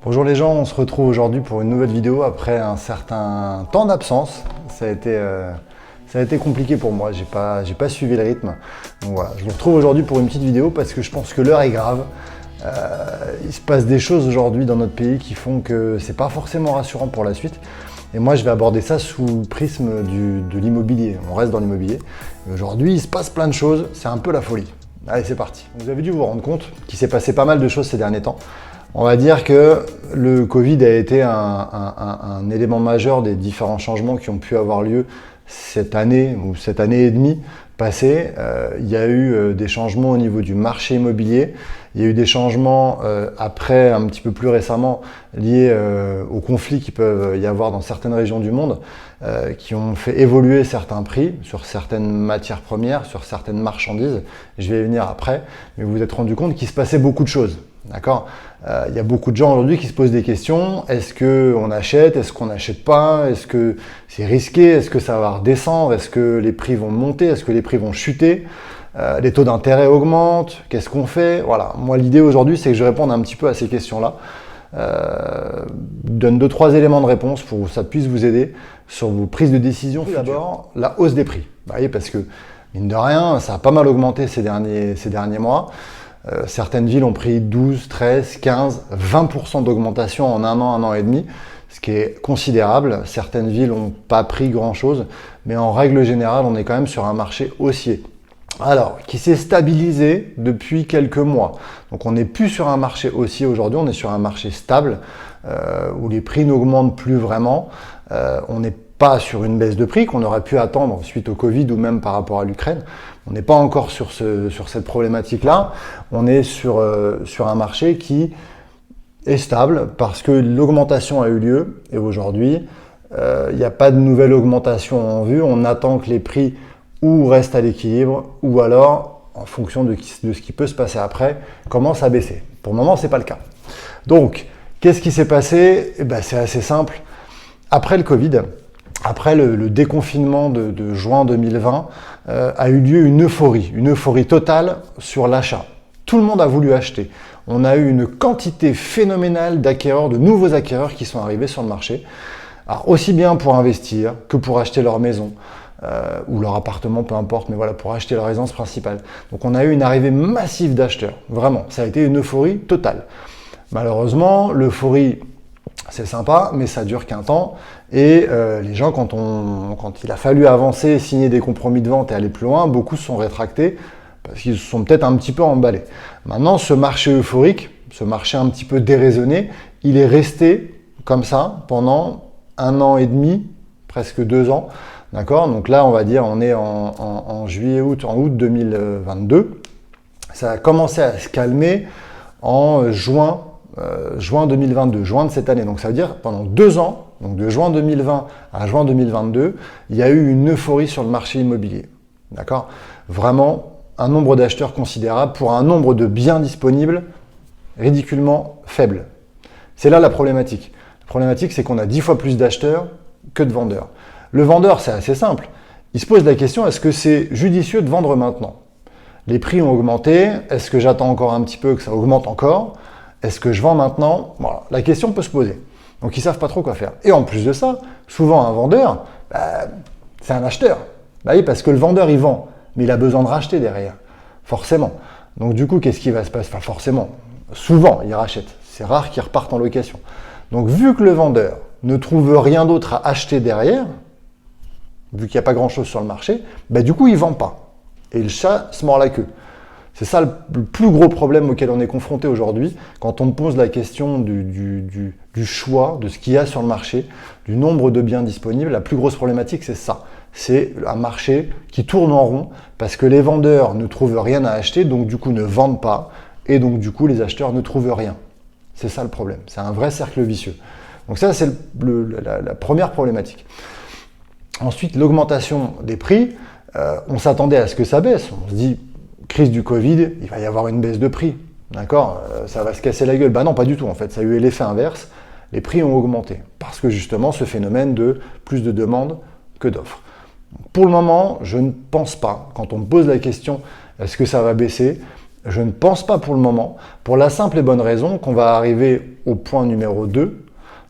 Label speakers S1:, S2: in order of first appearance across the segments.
S1: Bonjour les gens, on se retrouve aujourd'hui pour une nouvelle vidéo après un certain temps d'absence. Ça a été compliqué pour moi, j'ai pas suivi le rythme. Donc voilà, je vous retrouve aujourd'hui pour une petite vidéo parce que je pense que l'heure est grave. Il se passe des choses aujourd'hui dans notre pays qui font que c'est pas forcément rassurant pour la suite. Et moi, je vais aborder ça sous le prisme de l'immobilier. On reste dans l'immobilier. Aujourd'hui, il se passe plein de choses, c'est un peu la folie. Allez, c'est parti. Vous avez dû vous rendre compte qu'il s'est passé pas mal de choses ces derniers temps. On va dire que le Covid a été un élément majeur des différents changements qui ont pu avoir lieu cette année ou cette année et demie passée. Il y a eu des changements au niveau du marché immobilier. Il y a eu des changements après, un petit peu plus récemment, liés aux conflits qui peuvent y avoir dans certaines régions du monde, qui ont fait évoluer certains prix sur certaines matières premières, sur certaines marchandises. Je vais y venir après, mais vous vous êtes rendu compte qu'il se passait beaucoup de choses. D'accord. Il y a beaucoup de gens aujourd'hui qui se posent des questions. Est-ce qu'on achète? Est-ce qu'on n'achète pas? Est-ce que c'est risqué? Est-ce que ça va redescendre? Est-ce que les prix vont monter? Est-ce que les prix vont chuter? Les taux d'intérêt augmentent? Qu'est-ce qu'on fait? Voilà. Moi, l'idée aujourd'hui, c'est que je réponde un petit peu à ces questions-là. Donne 2-3 éléments de réponse pour que ça puisse vous aider sur vos prises de décision. D'abord, la hausse des prix. Vous voyez, parce que, mine de rien, ça a pas mal augmenté ces derniers mois. Certaines villes ont pris 12, 13, 15, 20% d'augmentation en un an et demi, ce qui est considérable. Certaines villes n'ont pas pris grand-chose, mais en règle générale, on est quand même sur un marché haussier. Alors, qui s'est stabilisé depuis quelques mois. Donc, on n'est plus sur un marché haussier aujourd'hui, on est sur un marché stable, où les prix n'augmentent plus vraiment. On n'est pas sur une baisse de prix qu'on aurait pu attendre suite au Covid ou même par rapport à l'Ukraine. On n'est pas encore sur cette problématique-là. On est sur un marché qui est stable parce que l'augmentation a eu lieu et aujourd'hui, il n'y a pas de nouvelle augmentation en vue. On attend que les prix ou restent à l'équilibre ou alors, en fonction de ce qui peut se passer après, commencent à baisser. Pour le moment, ce n'est pas le cas. Donc, qu'est-ce qui s'est passé? Eh ben, c'est assez simple. Après le Covid, après le déconfinement de juin 2020, a eu lieu une euphorie totale sur l'achat. Tout le monde a voulu acheter. On a eu une quantité phénoménale d'acquéreurs, de nouveaux acquéreurs qui sont arrivés sur le marché. Alors, aussi bien pour investir que pour acheter leur maison ou leur appartement, peu importe, mais voilà, pour acheter leur résidence principale. Donc on a eu une arrivée massive d'acheteurs. Vraiment, ça a été une euphorie totale. Malheureusement, l'euphorie, c'est sympa, mais ça dure qu'un temps. Et les gens, quand il a fallu avancer, signer des compromis de vente et aller plus loin, beaucoup se sont rétractés parce qu'ils se sont peut-être un petit peu emballés. Maintenant, ce marché euphorique, ce marché un petit peu déraisonné, il est resté comme ça pendant 1 an et demi, presque 2 ans. D'accord? Donc là, on va dire, on est en juillet-août, en août 2022. Ça a commencé à se calmer en juin 2022, juin de cette année. Donc ça veut dire pendant 2 ans, donc de juin 2020 à juin 2022, il y a eu une euphorie sur le marché immobilier. D'accord? Vraiment un nombre d'acheteurs considérable pour un nombre de biens disponibles ridiculement faible. C'est là la problématique. La problématique, c'est qu'on a 10 fois plus d'acheteurs que de vendeurs. Le vendeur, c'est assez simple. Il se pose la question, est-ce que c'est judicieux de vendre maintenant? Les prix ont augmenté. Est-ce que j'attends encore un petit peu que ça augmente encore? Est-ce que je vends maintenant? Voilà, la question peut se poser. Donc, ils ne savent pas trop quoi faire. Et en plus de ça, souvent un vendeur, c'est un acheteur. Oui, parce que le vendeur, il vend, mais il a besoin de racheter derrière, forcément. Donc, du coup, qu'est-ce qui va se passer? Enfin, forcément, souvent, il rachète. C'est rare qu'il reparte en location. Donc, vu que le vendeur ne trouve rien d'autre à acheter derrière, vu qu'il n'y a pas grand-chose sur le marché, du coup, il ne vend pas. Et le chat se mord la queue. C'est ça le plus gros problème auquel on est confronté aujourd'hui quand on pose la question du choix, de ce qu'il y a sur le marché, du nombre de biens disponibles. La plus grosse problématique, c'est ça. C'est un marché qui tourne en rond parce que les vendeurs ne trouvent rien à acheter, donc du coup ne vendent pas, et donc du coup les acheteurs ne trouvent rien. C'est ça le problème. C'est un vrai cercle vicieux. Donc ça, c'est la première problématique. Ensuite, l'augmentation des prix. On s'attendait à ce que ça baisse. On se dit, crise du Covid, il va y avoir une baisse de prix. D'accord? Ça va se casser la gueule. Non, pas du tout. En fait, ça a eu l'effet inverse. Les prix ont augmenté. Parce que justement, ce phénomène de plus de demandes que d'offres. Pour le moment, je ne pense pas. Quand on me pose la question, est-ce que ça va baisser? Je ne pense pas pour le moment, pour la simple et bonne raison qu'on va arriver au point numéro 2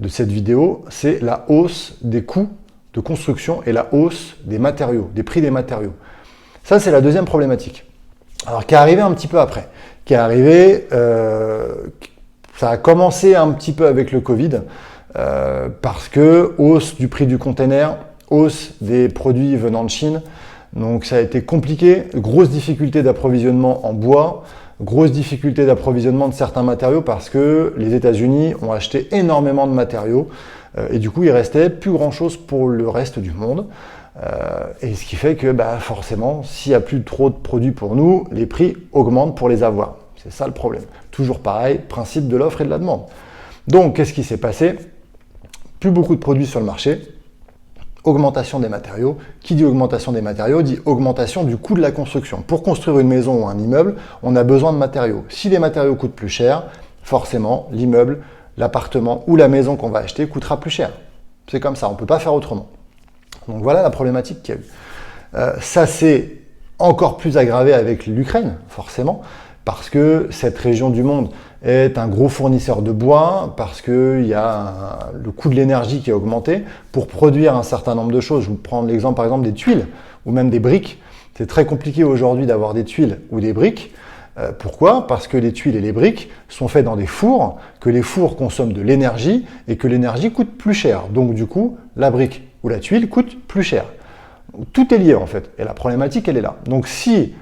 S1: de cette vidéo, c'est la hausse des coûts de construction et la hausse des matériaux, des prix des matériaux. Ça, c'est la deuxième problématique. Alors, qui est arrivée un petit peu après. Qui est arrivée, ça a commencé un petit peu avec le Covid, parce que hausse du prix du container, hausse des produits venant de Chine. Donc, ça a été compliqué, grosse difficulté d'approvisionnement en bois, grosse difficulté d'approvisionnement de certains matériaux parce que les États-Unis ont acheté énormément de matériaux et du coup, il restait plus grand-chose pour le reste du monde. Et ce qui fait que forcément, s'il n'y a plus trop de produits pour nous, les prix augmentent pour les avoir. C'est ça le problème. Toujours pareil, principe de l'offre et de la demande. Donc, qu'est-ce qui s'est passé? Plus beaucoup de produits sur le marché, augmentation des matériaux. Qui dit augmentation des matériaux dit augmentation du coût de la construction. Pour construire une maison ou un immeuble, on a besoin de matériaux. Si les matériaux coûtent plus cher, forcément, l'immeuble, l'appartement ou la maison qu'on va acheter coûtera plus cher. C'est comme ça, on ne peut pas faire autrement. Donc voilà la problématique qu'il y a eu. Ça s'est encore plus aggravé avec l'Ukraine, forcément, parce que cette région du monde est un gros fournisseur de bois, parce qu'il y a le coût de l'énergie qui a augmenté. Pour produire un certain nombre de choses, je vous prends l'exemple par exemple des tuiles ou même des briques. C'est très compliqué aujourd'hui d'avoir des tuiles ou des briques. Pourquoi? Parce que les tuiles et les briques sont faits dans des fours, que les fours consomment de l'énergie et que l'énergie coûte plus cher. Donc du coup, la brique ou la tuile coûte plus cher. Tout est lié en fait, et la problématique elle est là. Donc si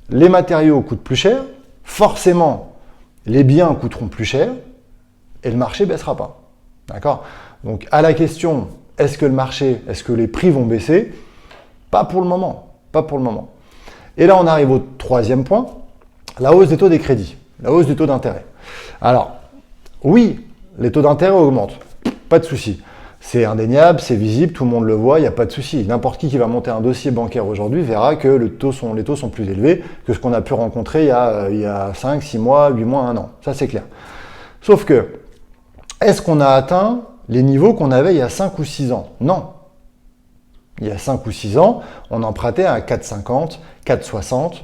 S1: les matériaux coûtent plus cher, forcément les biens coûteront plus cher et le marché ne baissera pas. D'accord? Donc à la question, est-ce que le marché, est-ce que les prix vont baisser? Pas pour le moment, pas pour le moment. Et là on arrive au troisième point, la hausse des taux des crédits, la hausse du taux d'intérêt. Alors oui, les taux d'intérêt augmentent, pas de souci. C'est indéniable, c'est visible, tout le monde le voit, il n'y a pas de souci. N'importe qui va monter un dossier bancaire aujourd'hui verra que les taux sont plus élevés que ce qu'on a pu rencontrer il y a 5, 6 mois, 8 mois, 1 an. Ça, c'est clair. Sauf que, est-ce qu'on a atteint les niveaux qu'on avait il y a 5 ou 6 ans? Non. Il y a 5 ou 6 ans, on empruntait à 4,50, 4,60.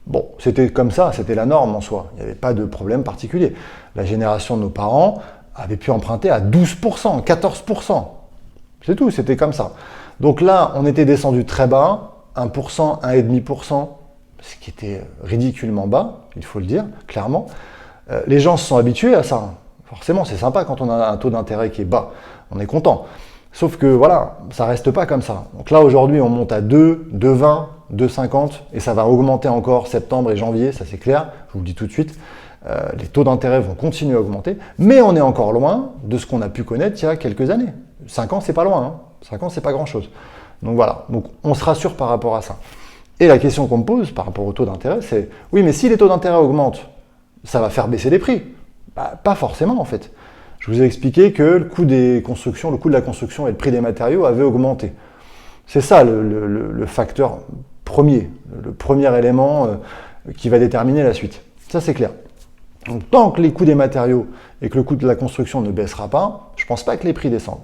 S1: Bon, c'était comme ça, c'était la norme en soi. Il n'y avait pas de problème particulier. La génération de nos parents avait pu emprunter à 12%, 14%. C'est tout, c'était comme ça. Donc là, on était descendu très bas, 1%, 1,5%, ce qui était ridiculement bas, il faut le dire, clairement. Les gens se sont habitués à ça. Forcément, c'est sympa quand on a un taux d'intérêt qui est bas. On est content. Sauf que voilà, ça reste pas comme ça. Donc là, aujourd'hui, on monte à 2, 2,20, 2,50 et ça va augmenter encore septembre et janvier, ça c'est clair, je vous le dis tout de suite. Les taux d'intérêt vont continuer à augmenter, mais on est encore loin de ce qu'on a pu connaître il y a quelques années. 5 ans, c'est pas loin, hein. 5 ans, c'est pas grand-chose. Donc voilà, donc on se rassure par rapport à ça. Et la question qu'on me pose par rapport aux taux d'intérêt, c'est oui, mais si les taux d'intérêt augmentent, ça va faire baisser les prix? Pas forcément en fait. Je vous ai expliqué que le coût des constructions, le coût de la construction et le prix des matériaux avaient augmenté. C'est ça le facteur premier, le premier élément qui va déterminer la suite. Ça, c'est clair. Donc, tant que les coûts des matériaux et que le coût de la construction ne baissera pas, je ne pense pas que les prix descendent.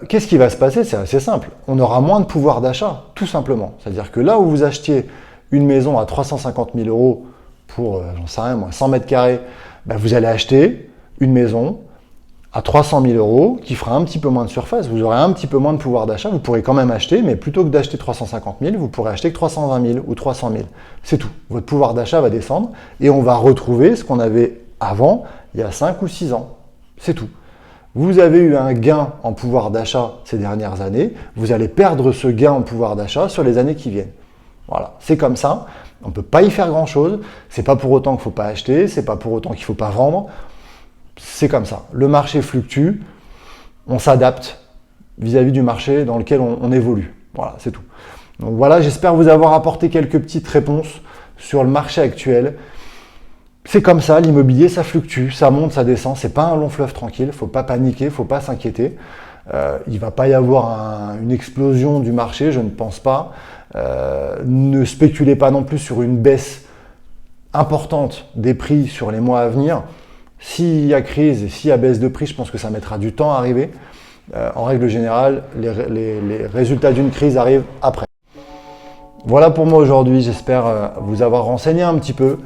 S1: Qu'est-ce qui va se passer? C'est assez simple. On aura moins de pouvoir d'achat, tout simplement. C'est-à-dire que là où vous achetiez une maison à 350 000 euros pour, j'en sais rien moi, 100 mètres carrés, vous allez acheter une maison à 300 000 euros qui fera un petit peu moins de surface. Vous aurez un petit peu moins de pouvoir d'achat. Vous pourrez quand même acheter, mais plutôt que d'acheter 350 000, vous pourrez acheter que 320 000 ou 300 000. C'est tout. Votre pouvoir d'achat va descendre et on va retrouver ce qu'on avait avant, il y a 5 ou 6 ans. C'est tout. Vous avez eu un gain en pouvoir d'achat ces dernières années. Vous allez perdre ce gain en pouvoir d'achat sur les années qui viennent. Voilà, c'est comme ça. On ne peut pas y faire grand-chose. C'est pas pour autant qu'il ne faut pas acheter. C'est pas pour autant qu'il ne faut pas vendre. C'est comme ça. Le marché fluctue, on s'adapte vis-à-vis du marché dans lequel on évolue. Voilà, c'est tout. Donc voilà, j'espère vous avoir apporté quelques petites réponses sur le marché actuel. C'est comme ça, l'immobilier, ça fluctue, ça monte, ça descend. C'est pas un long fleuve tranquille, faut pas paniquer, faut pas s'inquiéter. Il va pas y avoir une explosion du marché, je ne pense pas. Ne spéculez pas non plus sur une baisse importante des prix sur les mois à venir. S'il y a crise et s'il y a baisse de prix, je pense que ça mettra du temps à arriver. En règle générale, les résultats d'une crise arrivent après. Voilà pour moi aujourd'hui, j'espère vous avoir renseigné un petit peu.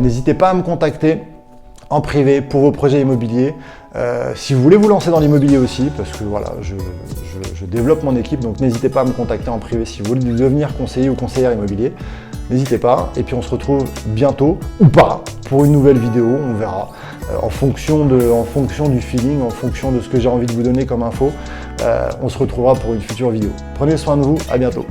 S1: N'hésitez pas à me contacter en privé pour vos projets immobiliers. Si vous voulez vous lancer dans l'immobilier aussi, parce que voilà, je développe mon équipe, donc n'hésitez pas à me contacter en privé si vous voulez devenir conseiller ou conseillère immobilier. N'hésitez pas, et puis on se retrouve bientôt, ou pas, pour une nouvelle vidéo, on verra, en fonction du feeling, en fonction de ce que j'ai envie de vous donner comme info, on se retrouvera pour une future vidéo. Prenez soin de vous, à bientôt.